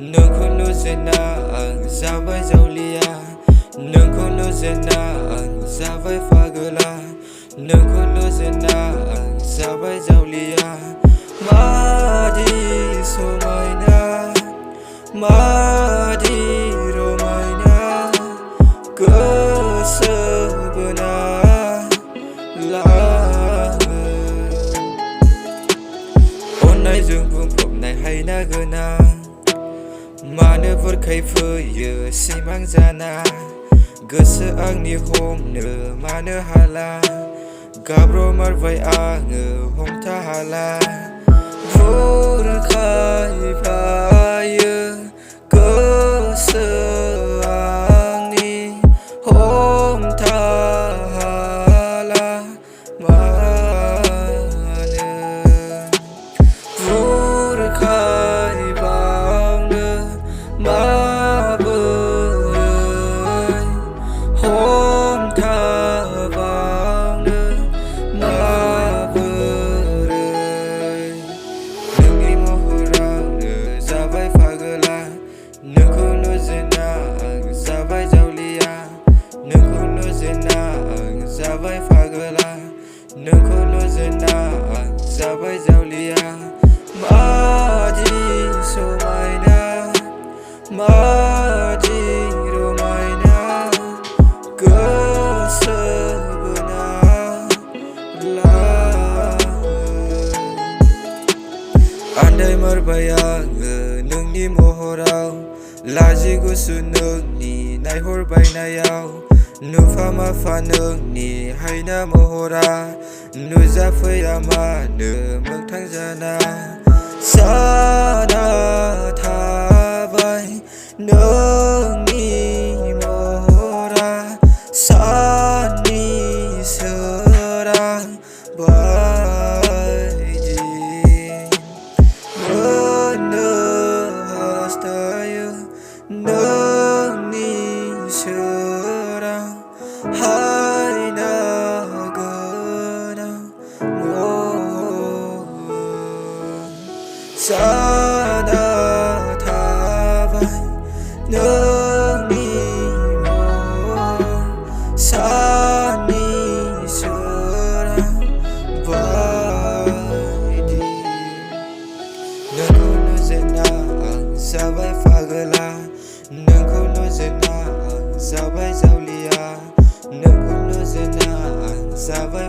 नोंखौ नुजेनना आं जाबाय जावलिया नोंखौ नुजेनना आं जाबाय फागोला नोंखौ नुजेनना आं जाबाय जावलिया मादि समायना मादि रमायना गोसो बोना लाङो अननायजों बुंफबनाय हायना गोनां मानो बुरखाय फैयो सिमां जाना गोसो आंनि हमनो मानो हाला गाब्रमारबाय आङो हमथा हाला बुरखाय फायो गोसो आंनि हमथा हाला मानो बुरखाय माबोरै हमथाबावनो माबोरै नोंनि महरावनो जाबाय फागोला नोंखौ नुजेनना आं जाबाय जावलिया नोंखौ नुजेनना आं जाबाय फागोला नोंखौ नुजेनना आं जाबाय जावलिया मादि समायना मादि रमायना गोसो बोना लाङो आन्दायमारबाय आङो नोंनि महराव लाजि गुसु नोंनि नायहरबायनायाव नुफा माफा नोंनि हायना महरा नुजाफैया मानो मोगथां जाना जाना थाबाय नोंनि महरा साननि सोरां बायदि मोननो हास्थायो नोंनि सोरां हायना गोनां जाना थाबाय नोंनि महर साननि सोरां बायदि नोंखौ नुजेनना आं जाबाय फागोला नोंखौ नुजेनना आं जाबाय जावलिया नोंखौ नुजेनना आं जाबाय